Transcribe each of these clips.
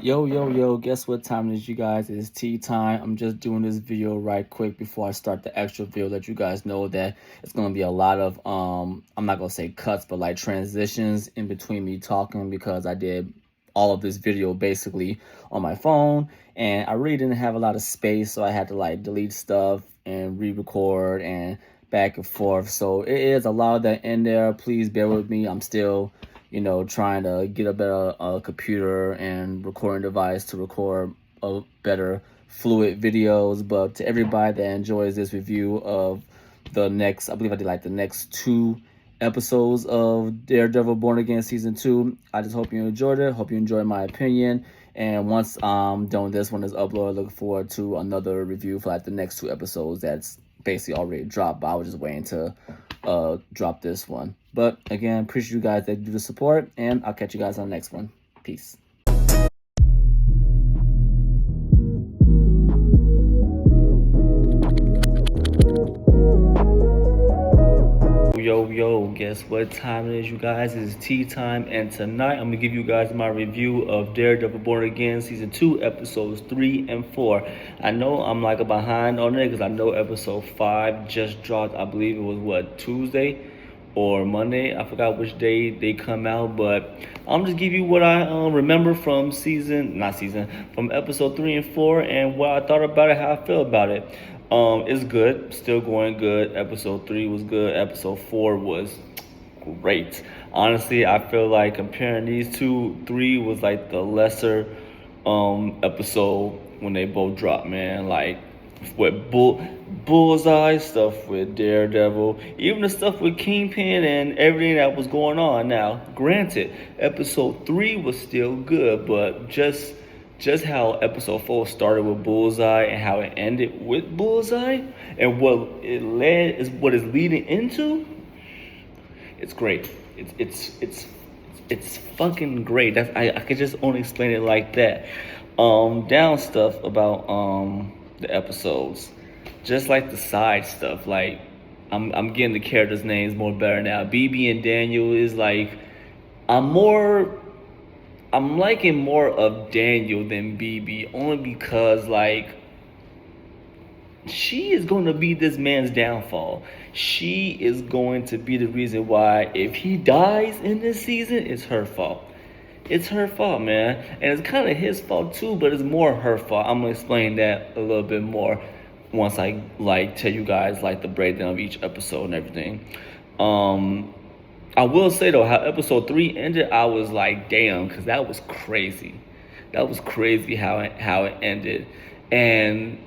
Yo, guess what time it is, you guys? It's tea time. I'm just doing this video right quick before I start the actual video. Let you guys know that it's gonna be a lot of I'm not gonna say cuts, but like transitions in between me talking because I did all of this video basically on my phone and I really didn't have a lot of space, so I had to like delete stuff and re-record and back and forth. So it is a lot of that in there. Please bear with me. I'm still trying to get a better computer and recording device to record a better fluid videos. But to everybody that enjoys this review of the next, I believe I did like the next two episodes of Daredevil Born Again Season 2. I just hope you enjoyed it. Hope you enjoyed my opinion. And once I'm done with this one is uploaded, look forward to another review for like the next two episodes that's basically already dropped. But I was just waiting to drop this one. But again, appreciate you guys that do the support, and I'll catch you guys on the next one. Peace. Yo, guess what time it is, you guys? It's tea time, and tonight I'm gonna give you guys my review of Daredevil Born Again Season 2, Episodes 3 and 4. I know I'm like behind on it because I know Episode 5 just dropped. I believe it was, Tuesday or Monday? I forgot which day they come out, but I'm just give you what I remember from from Episode 3 and 4 and what I thought about it, how I feel about it. It's good, still going good. Episode 3 was good. Episode 4 was great. Honestly, I feel like comparing these two, 3 was like the lesser episode when they both dropped, man. Like with Bullseye, stuff with Daredevil, even the stuff with Kingpin and everything that was going on. Now, granted, episode 3 was still good, but just how episode 4 started with Bullseye and how it ended with Bullseye and what is leading into, it's great. It's fucking great. I could just only explain it like that. Down stuff about the episodes, just like the side stuff. Like I'm getting the characters' names more better now. BB and Daniel is like I'm liking more of Daniel than BB, only because like she is going to be this man's downfall. She is going to be the reason why if he dies in this season, it's her fault. It's her fault, man. And it's kind of his fault too, but it's more her fault. I'm going to explain that a little bit more once I like tell you guys like the breakdown of each episode and everything. I will say though, how episode 3 ended, I was like, damn, because that was crazy. That was crazy how it ended. And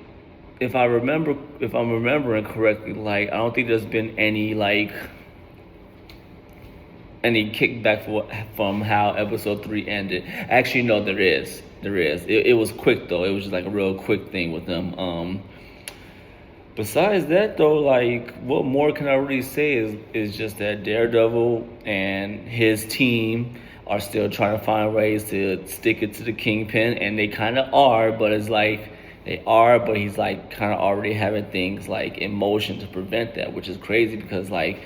if I'm remembering correctly, like I don't think there's been any kickback from how episode 3 ended. Actually, no, there is. It was quick though. It was just like a real quick thing with them. Besides that though, like what more can I really say is just that Daredevil and his team are still trying to find ways to stick it to the Kingpin, and they kind of are, but it's like but he's like kind of already having things like in motion to prevent that, which is crazy because like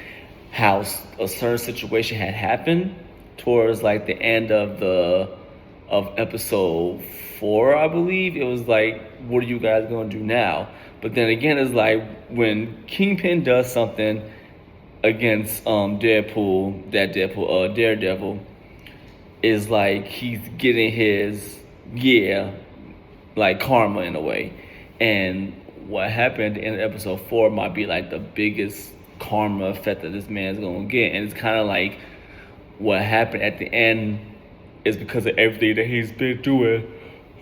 how a certain situation had happened towards like the end of episode 4, I believe. It was like, what are you guys gonna do now? But then again, it's like when Kingpin does something against Daredevil, is like he's getting his like karma in a way. And what happened in episode 4 might be like the biggest karma effect that this man's gonna get. And it's kind of like what happened at the end is because of everything that he's been doing.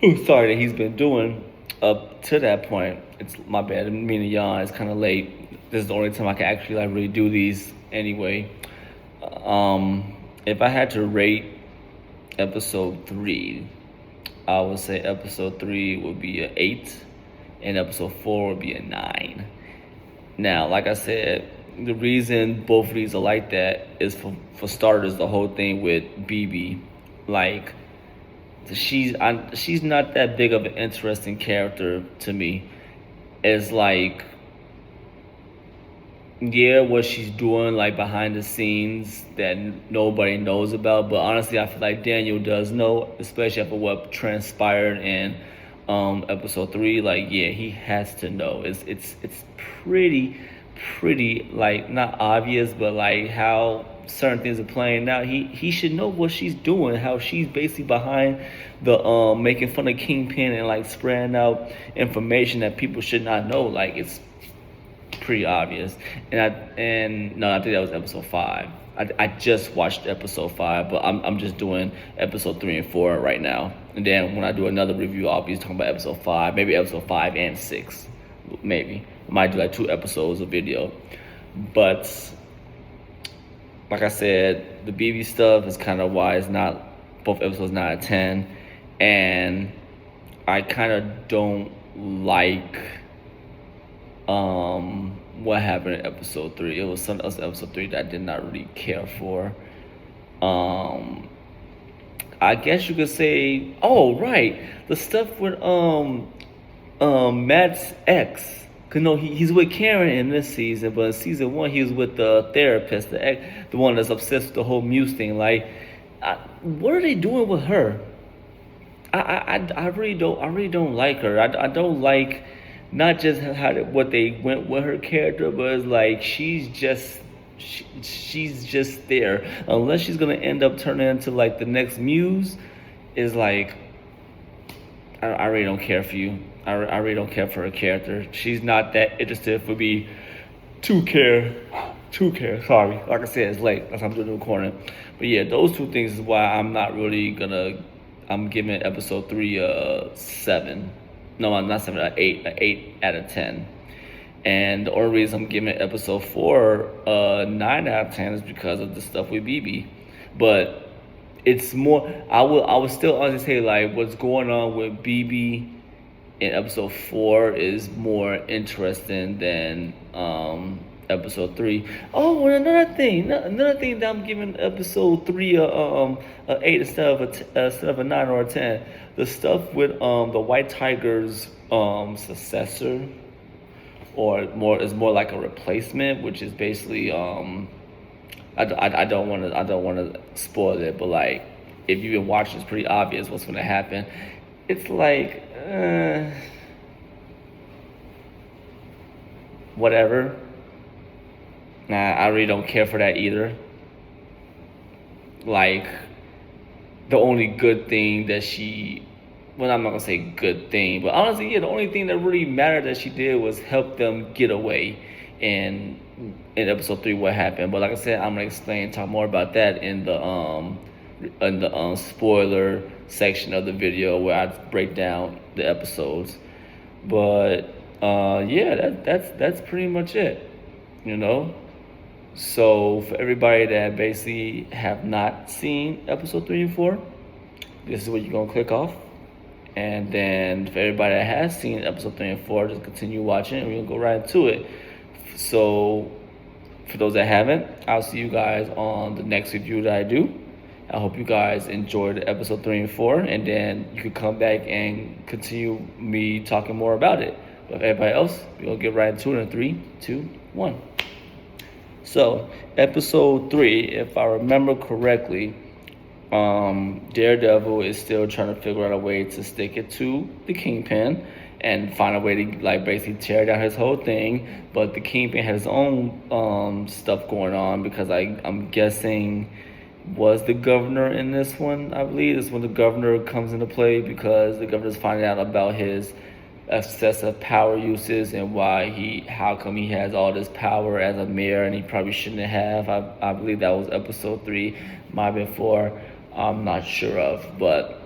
That he's been doing up to that point. It's my bad. I didn't mean to yawn. It's kind of late. This is the only time I can actually like really do these anyway. If I had to rate episode 3, I would say episode 3 would be an 8, and episode 4 would be a 9. Now, like I said, the reason both of these are like that is for starters, the whole thing with BB, like she's not that big of an interesting character to me. It's like yeah, what she's doing like behind the scenes that nobody knows about. But honestly, I feel like Daniel does know, especially after what transpired in episode 3. Like, yeah, he has to know. It's pretty like not obvious, but like how certain things are playing out. He should know what she's doing. How she's basically behind the making fun of Kingpin and like spreading out information that people should not know. Like it's pretty obvious. And no, I think that was episode 5. I just watched episode 5, but I'm just doing episode 3 and 4 right now. And then when I do another review, I'll be talking about episode 5, maybe episode 5 and 6, maybe. I might do like 2 episodes of video. But like I said, the BB stuff is kind of why it's not both episodes 9 out of 10, and I kind of don't like what happened in episode 3. It was something else in episode 3 that I did not really care for. I guess you could say, oh right, the stuff with Matt's ex. Cause no, he's with Karen in this season, but in season 1 he was with the therapist, the one that's obsessed with the whole Muse thing. Like, what are they doing with her? I really don't like her. I don't like not just what they went with her character, but it's like she's just there. Unless she's gonna end up turning into like the next Muse, is like I really don't care for you. I really don't care for her character. She's not that interested for me to care. Sorry, like I said, it's late. That's why I'm doing the recording. But yeah, those 2 things is why I'm not really gonna. I'm giving episode 3 a 7. No, I'm not 7. An 8 out of 10. And the only reason I'm giving episode 4 a 9 out of 10 is because of the stuff with BB. But it's more. I would still honestly say like what's going on with BB in episode 4 is more interesting than episode 3. Oh, and another thing that I'm giving episode 3 a 8 instead of a 9 or a 10. The stuff with the White Tiger's successor, or more like a replacement, which is basically I don't want to spoil it, but like if you've been watching, it's pretty obvious what's going to happen. It's like whatever. Nah, I really don't care for that either. Like, the only good thing that well, I'm not gonna say good thing, but honestly, yeah, the only thing that really mattered that she did was help them get away. And in episode 3, what happened? But like I said, I'm gonna talk more about that in the spoiler section of the video where I break down the episodes. But yeah, that's pretty much it, you know. So for everybody that basically have not seen episode 3 and 4, this is what you're gonna click off. And then for everybody that has seen episode 3 and 4, just continue watching and we're gonna go right into it. So for those that haven't, I'll see you guys on the next review that I do. I hope you guys enjoyed episode 3 and 4, and then you can come back and continue me talking more about it. But for everybody else, we're gonna get right into it in 3, 2, 1. So, episode 3, if I remember correctly, Daredevil is still trying to figure out a way to stick it to the Kingpin and find a way to like basically tear down his whole thing. But the Kingpin has his own stuff going on, because I'm guessing was the governor in this one. I believe this is when the governor comes into play, because the governor's finding out about his excessive power uses and how come he has all this power as a mayor and he probably shouldn't have. I believe that was episode 3, might have been 4. I'm not sure of, but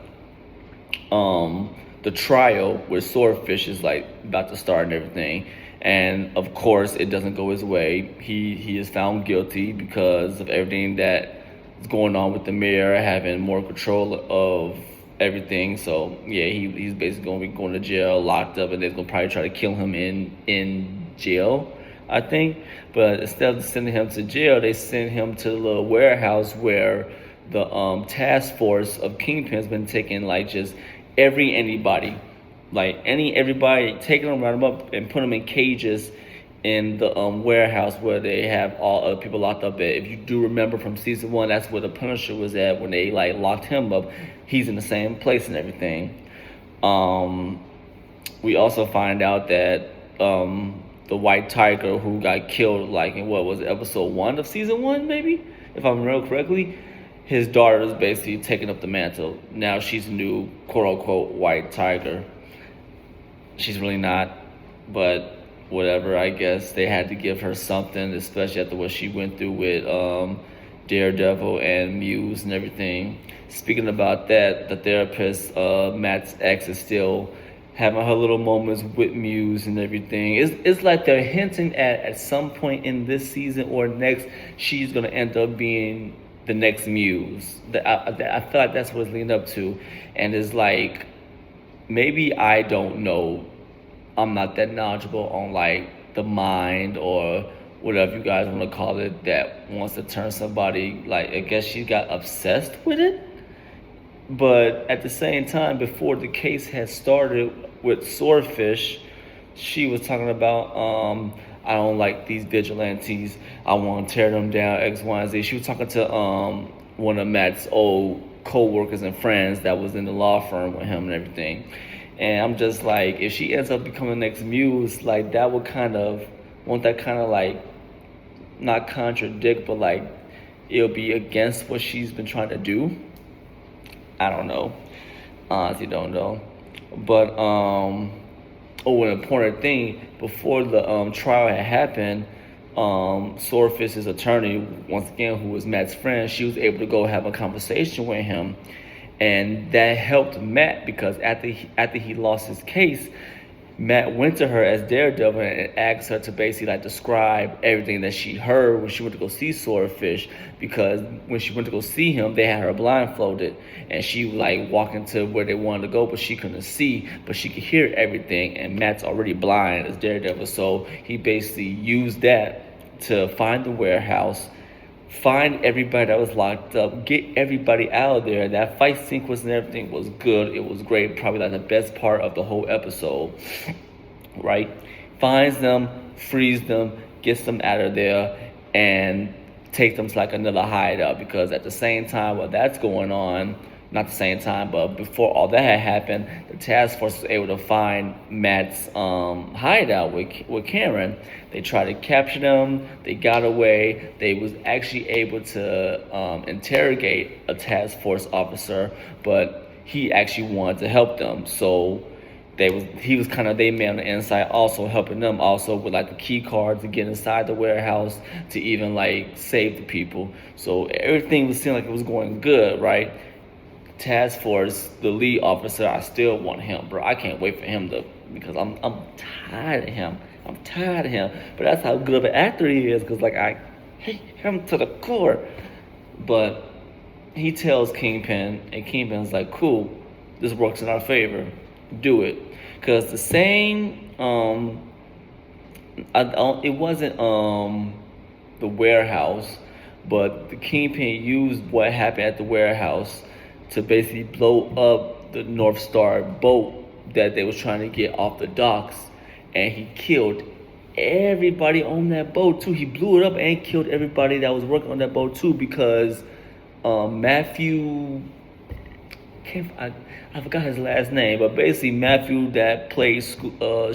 the trial with Swordfish is like about to start and everything, and of course it doesn't go his way. He is found guilty because of everything that is going on with the mayor having more control of everything. So yeah, he's basically gonna be going to jail, locked up, and they're gonna probably try to kill him in jail, I think. But instead of sending him to jail, they send him to the little warehouse where the task force of Kingpin has been taking like just everybody, taking them, round them up, and put them in cages in the warehouse where they have all other people locked up at. If you do remember from season 1, that's where the Punisher was at when they like locked him up. He's in the same place and everything. We also find out that the White Tiger who got killed like in what was it, episode 1 of season 1, maybe, if I remember correctly, his daughter is basically taking up the mantle. Now she's the new quote unquote White Tiger. She's really not, but whatever. I guess they had to give her something, especially after what she went through with Daredevil and Muse and everything. Speaking about that, the therapist, Matt's ex, is still having her little moments with Muse and everything. It's like they're hinting at some point in this season or next, she's gonna end up being the next Muse. I feel like that's what it's leading up to, and it's like, maybe I don't know. I'm not that knowledgeable on like the mind or whatever you guys want to call it that wants to turn somebody, like, I guess she got obsessed with it. But at the same time, before the case had started with Swordfish, she was talking about I don't like these vigilantes. I want to tear them down, X, Y, and Z. She was talking to one of Matt's old co-workers and friends that was in the law firm with him and everything. And I'm just like, if she ends up becoming the next Muse, like that would kind of, won't that kind of like, not contradict, but like it'll be against what she's been trying to do? I don't know. Honestly, don't know. But an important thing, before the trial had happened, Swordfish's attorney, once again, who was Matt's friend, she was able to go have a conversation with him, and that helped Matt because after he lost his case, Matt went to her as Daredevil and asked her to basically like describe everything that she heard when she went to go see Swordfish, because when she went to go see him, they had her blindfolded and she was like walking to where they wanted to go, but she couldn't see, but she could hear everything, and Matt's already blind as Daredevil, so he basically used that to find the warehouse, find everybody that was locked up, get everybody out of there. That fight sequence and everything was good. It was great. Probably like the best part of the whole episode, right? Finds them, frees them, gets them out of there, and takes them to like another hideout, because at the same time while that's going on, not the same time, but before all that had happened, the task force was able to find Matt's hideout with Karen. They tried to capture them. They got away. They was actually able to interrogate a task force officer, but he actually wanted to help them. So he was kind of their man on the inside, also helping them also with like the key cards to get inside the warehouse to even like save the people. So everything was seeming like it was going good, right? Task force, the lead officer, I still want him, bro. I can't wait for him to, because I'm tired of him. I'm tired of him. But that's how good of an actor he is, because like I hate him to the core. But he tells Kingpin, and Kingpin's like, cool, this works in our favor. Do it. Because the same it wasn't the warehouse, but the Kingpin used what happened at the warehouse to basically blow up the North Star boat that they was trying to get off the docks, and he killed everybody on that boat too. He blew it up and killed everybody that was working on that boat too, because Matthew, I forgot his last name, but basically Matthew that plays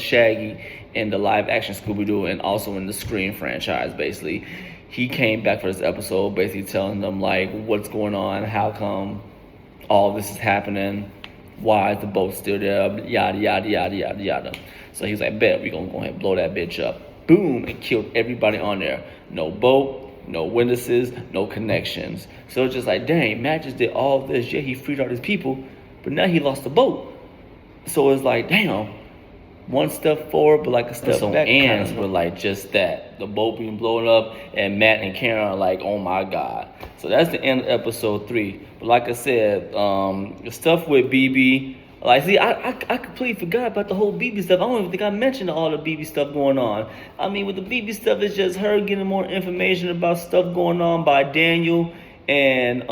Shaggy in the live action Scooby-Doo and also in the Scream franchise, basically, he came back for this episode basically telling them like what's going on, how come all this is happening, why is the boat still there, yada yada yada yada yada. So he's like, bet, we gonna go ahead and blow that bitch up. Boom, and killed everybody on there. No boat, no witnesses, no connections. So it's just like, dang, Matt just did all this. Yeah, he freed all his people, but now he lost the boat. So it's like, damn, one step forward, but like a step back. Ends with like just that, the boat being blown up, and Matt and Karen are like, oh my god. So that's the end of episode 3. But like I said, the stuff with BB, like, see, I completely forgot about the whole BB stuff. I don't even think I mentioned all the BB stuff going on. I mean, with the BB stuff, it's just her getting more information about stuff going on by Daniel, and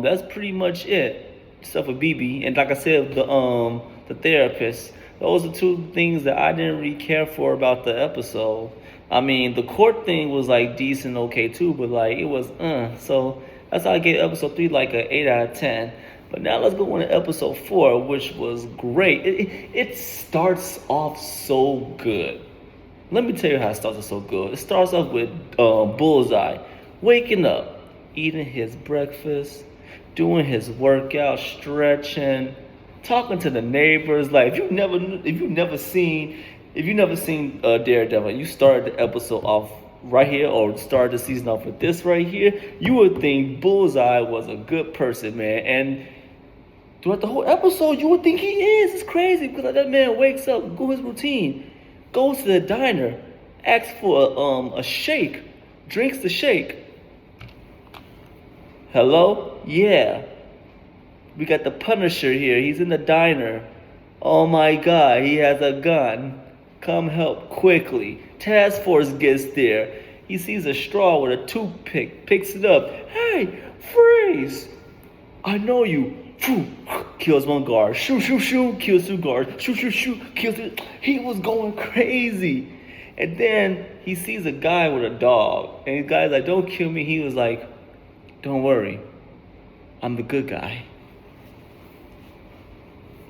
that's pretty much it. Stuff with BB, and like I said, the therapist. Those are two things that I didn't really care for about the episode. I mean, the court thing was like decent, okay too, but like it was so that's how I gave episode 3 like an 8 out of 10. But now let's go on to episode 4, which was great. It starts off so good. Let me tell you how it starts off so good. It starts off with Bullseye waking up, eating his breakfast, doing his workout, stretching, talking to the neighbors. Like if you never seen Daredevil, you started the episode off right here or started the season off with this right here, you would think Bullseye was a good person, man. And throughout the whole episode, you would think he is. It's crazy because like, that man wakes up, go his routine, goes to the diner, asks for a shake, drinks the shake. Hello? Yeah. We got the Punisher here. He's in the diner. Oh my God, he has a gun. Come help quickly. Task Force gets there. He sees a straw with a toothpick, picks it up. Hey, freeze! I know you. Kills one guard. Shoot, shoot, shoot. Kills 2 guards. Shoot, shoot, shoot. Kills 2. He was going crazy. And then he sees a guy with a dog. And the guy's like, don't kill me. He was like, don't worry. I'm the good guy.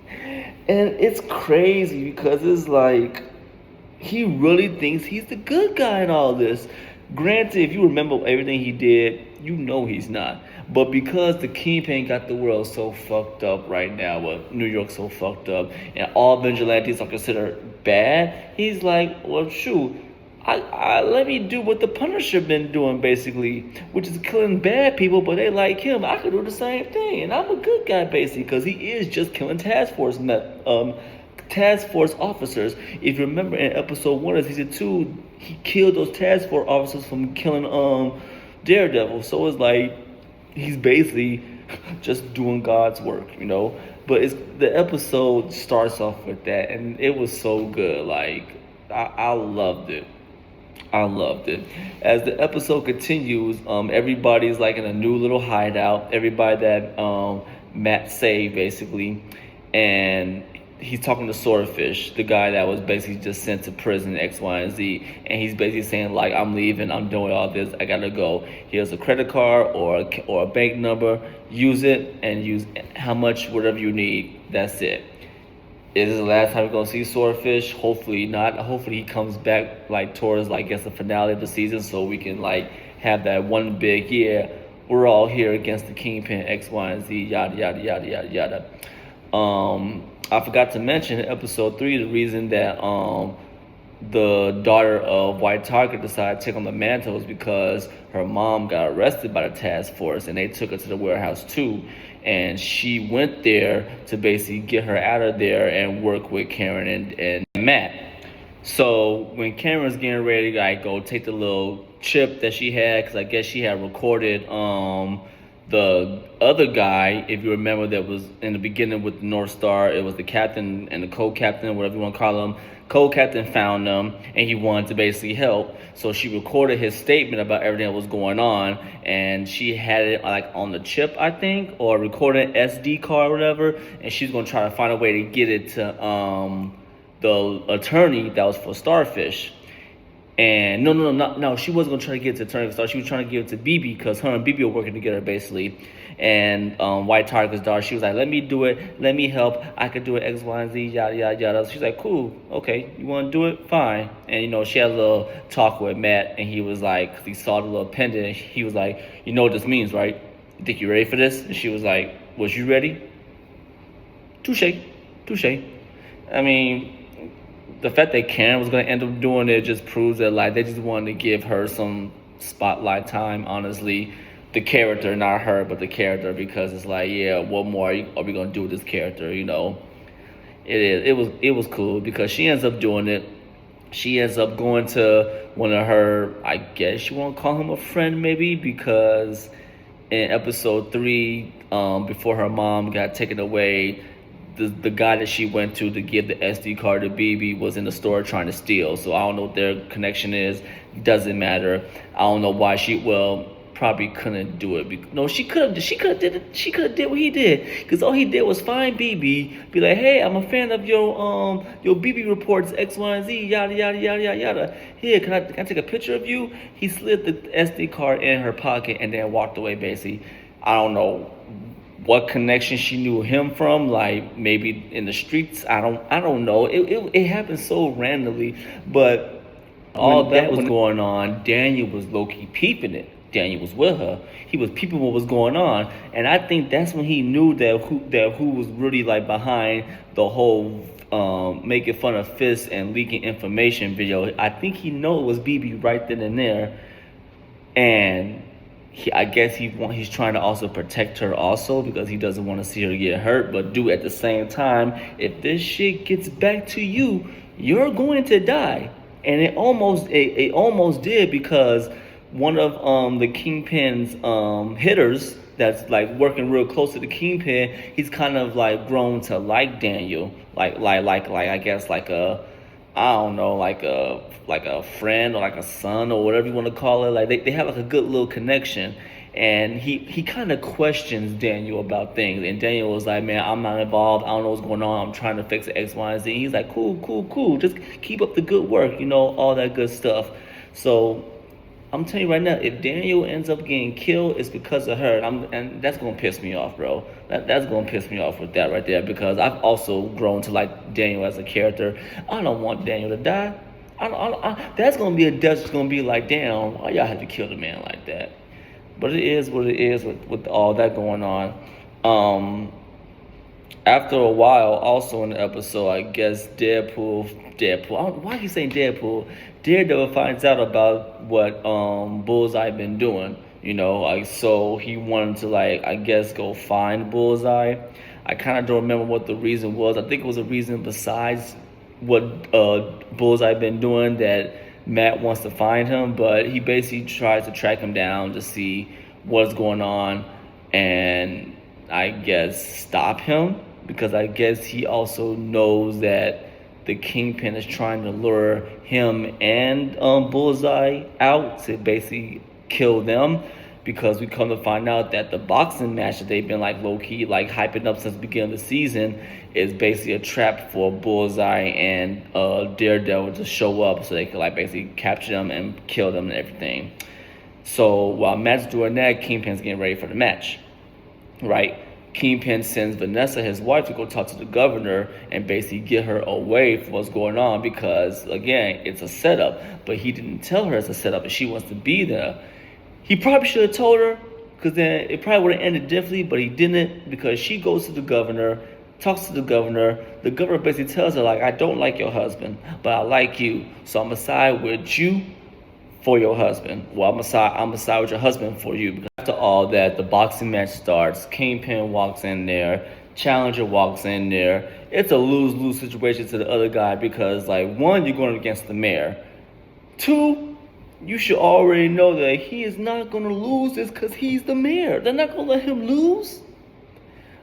And it's crazy because it's like, he really thinks he's the good guy in all this. Granted, if you remember everything he did, you know he's not. But because the Kingpin got the world so fucked up right now, New York so fucked up, and all vigilantes are considered bad, he's like, well, shoot, I let me do what the Punisher been doing, basically, which is killing bad people, but they like him. I could do the same thing, and I'm a good guy, basically, because he is just killing task force officers. If you remember in episode 1 of season 2, he killed those task force officers from killing Daredevil. So it's like he's basically just doing God's work, you know. But the episode starts off with that, and it was so good. Like I loved it. I loved it. As the episode continues, everybody's like in a new little hideout. Everybody that Matt saved, basically, and he's talking to Swordfish, the guy that was basically just sent to prison, X, Y, and Z, and he's basically saying like, I'm leaving, I'm doing all this, I gotta go. Here's a credit card or a bank number. Use it and use how much, whatever you need. That's it. Is this the last time we're gonna see Swordfish? Hopefully not. Hopefully he comes back like towards like I guess the finale of the season, so we can like have that one big we're all here against the Kingpin, X, Y, and Z, yada yada yada yada yada. I forgot to mention in episode 3 the reason that the daughter of White Tiger decided to take on the mantle is because her mom got arrested by the task force and they took her to the warehouse too. And she went there to basically get her out of there and work with Karen and Matt. So when Karen's getting ready to like go take the little chip that she had, because I guess she had recorded the other guy, if you remember, that was in the beginning with the North Star, it was the captain and the co-captain, whatever you want to call him. Co-captain found them and he wanted to basically help. So she recorded his statement about everything that was going on, and she had it like on the chip, I think, or recorded an SD card or whatever, and she's gonna try to find a way to get it to the attorney that was for Starfish. And no, she wasn't gonna try to get it to Attorney Star. She was trying to give it to BB because her and BB were working together basically. And White Tiger's daughter, she was like, "Let me do it. Let me help. I could do it. X, Y, and Z. Yada yada yada." She's like, "Cool, okay. You want to do it? Fine." And you know, she had a little talk with Matt, and he was like, cause he saw the little pendant. He was like, "You know what this means, right? You think you ready for this?" And she was like, "Was you ready?" Touche. I mean, the fact that Karen was going to end up doing it just proves that like they just wanted to give her some spotlight time, honestly. The character, not her, but the character, because it's like, yeah, what more are we going to do with this character, you know? It was cool because she ends up doing it. She ends up going to one of her, I guess you want to call him a friend maybe, because in episode 3, before her mom got taken away, the guy that she went to give the SD card to BB was in the store trying to steal. So I don't know what their connection is. Doesn't matter. I don't know why probably couldn't do it. No, she could have. She could have did it. She could have did what he did. Because all he did was find BB, be like, "Hey, I'm a fan of your BB reports X, Y, and Z, yada yada yada yada yada. Here, can I take a picture of you?" He slid the SD card in her pocket and then walked away. Basically, I don't know what connection she knew him from, like maybe in the streets. I don't know. It happened so randomly, but all that was going on, Daniel was low-key peeping it. Daniel was with her. He was peeping what was going on, and I think that's when he knew who was really like behind the whole making fun of Fist and leaking information video. I think he knew it was BB right then and there, and I guess he's trying to also protect her also because he doesn't want to see her get hurt. But at the same time, if this shit gets back to you, you're going to die. And it almost did, because one of the Kingpin's hitters that's like working real close to the Kingpin, he's kind of like grown to like Daniel, like I guess like a, I don't know, like a friend or like a son or whatever you want to call it. Like they have like a good little connection. And he kind of questions Daniel about things. And Daniel was like, "Man, I'm not involved. I don't know what's going on. I'm trying to fix X, Y, and Z." And he's like, cool. Just keep up the good work, all that good stuff. So I'm telling you right now, if Daniel ends up getting killed, it's because of her. And that's going to piss me off, bro. That's going to piss me off with that right there, because I've also grown to like Daniel as a character. I don't want Daniel to die. That's going to be a death that's going to be like, damn, why y'all have to kill the man like that? But it is what it is with all that going on. After a while, also in the episode, I guess Deadpool, why are you saying Deadpool? Daredevil finds out about what Bullseye been doing, so he wanted to, like, I guess go find Bullseye. I kind of don't remember what the reason was. I think it was a reason besides what Bullseye been doing that Matt wants to find him, but he basically tries to track him down to see what's going on and I guess stop him, because I guess he also knows that the Kingpin is trying to lure him and Bullseye out to basically kill them, because we come to find out that the boxing match that they've been like low-key like hyping up since the beginning of the season is basically a trap for Bullseye and Daredevil to show up so they can like basically capture them and kill them and everything. So while Matt's doing that, Kingpin's getting ready for the match, right? Kingpin sends Vanessa, his wife, to go talk to the governor and basically get her away from what's going on, because again, it's a setup, but he didn't tell her it's a setup and she wants to be there. He probably should have told her, because then it probably would have ended differently, but he didn't, because she goes to the governor, talks to the governor. The governor basically tells her, like, "I don't like your husband, but I like you, so I'm going to side with you for your husband. Well, I'm going to side with your husband for you." Because after all that, the boxing match starts. Kingpin walks in there. Challenger walks in there. It's a lose-lose situation to the other guy, because, like, one, you're going against the mayor. Two, you should already know that he is not going to lose this because he's the mayor. They're not going to let him lose.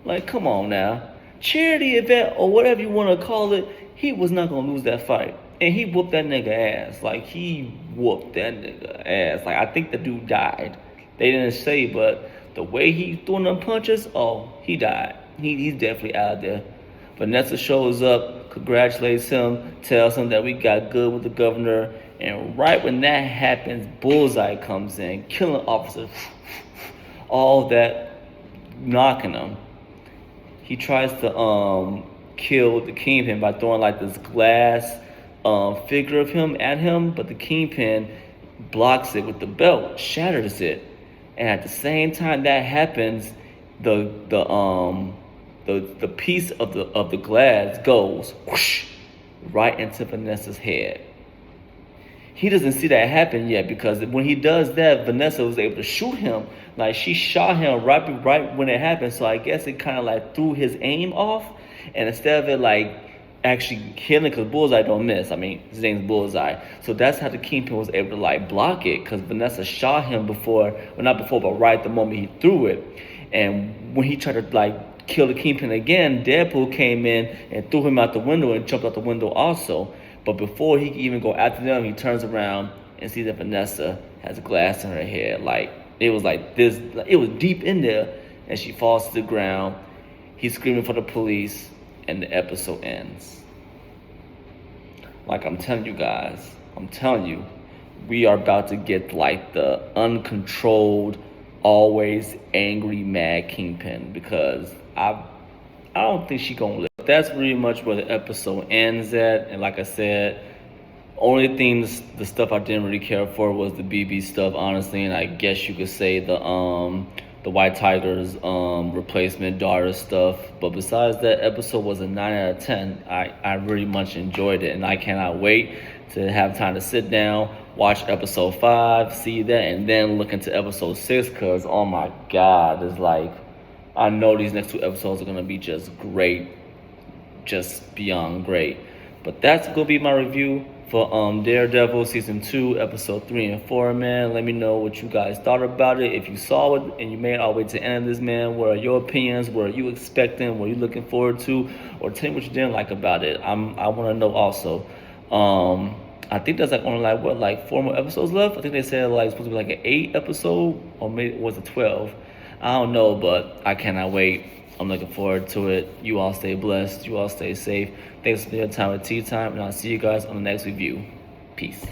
Like, come on now. Charity event or whatever you want to call it, he was not going to lose that fight. And he whooped that nigga ass. Like, he whooped that nigga ass. Like, I think the dude died. They didn't say, but the way he threw them punches, he died. He's definitely out there. Vanessa shows up, congratulates him, tells him that we got good with the governor. And right when that happens, Bullseye comes in, killing officers, all that, knocking him. He tries to kill the Kingpin by throwing like this glass figure of him at him, but the Kingpin blocks it with the belt, shatters it. And at the same time that happens, the piece of the glass goes whoosh, right into Vanessa's head. He doesn't see that happen yet, because when he does that, Vanessa was able to shoot him. Like, she shot him right when it happened. So I guess it kind of like threw his aim off. And instead of it like actually killing, because Bullseye don't miss. I mean, his name's Bullseye. So that's how the Kingpin was able to like block it, because Vanessa shot him not before, but right at the moment he threw it. And when he tried to like kill the Kingpin again, Deadpool came in and threw him out the window and jumped out the window also. But before he can even go after them, he turns around and sees that Vanessa has glass in her head. Like, It was like this. It was deep in there, and she falls to the ground. He's screaming for the police, and the episode ends. Like I'm telling you guys, we are about to get like the uncontrolled, always angry, mad Kingpin, because I don't think she gonna live. That's pretty much where the episode ends at. And like I said, only thing, the stuff I didn't really care for was the BB stuff, honestly. And I guess you could say the White Tiger's replacement daughter stuff. But besides that, episode was a 9 out of 10. I really much enjoyed it, and I cannot wait to have time to sit down, watch episode 5, see that, and then look into episode 6. Cause oh my God, it's like, I know these next 2 episodes are gonna be just great, just beyond great. But that's gonna be my review for Daredevil season 2, episode 3 and 4. Man, let me know what you guys thought about it. If you saw it and you made it all the way to the end of this, man, what are your opinions? What are you expecting? What are you looking forward to? Or tell me what you didn't like about it. I want to know also. I think there's like only like 4 more episodes left. I think they said like it's supposed to be like an 8 episode, or maybe was it 12? I don't know, but I cannot wait. I'm looking forward to it. You all stay blessed. You all stay safe. Thanks for your time at Tea Time, and I'll see you guys on the next review. Peace.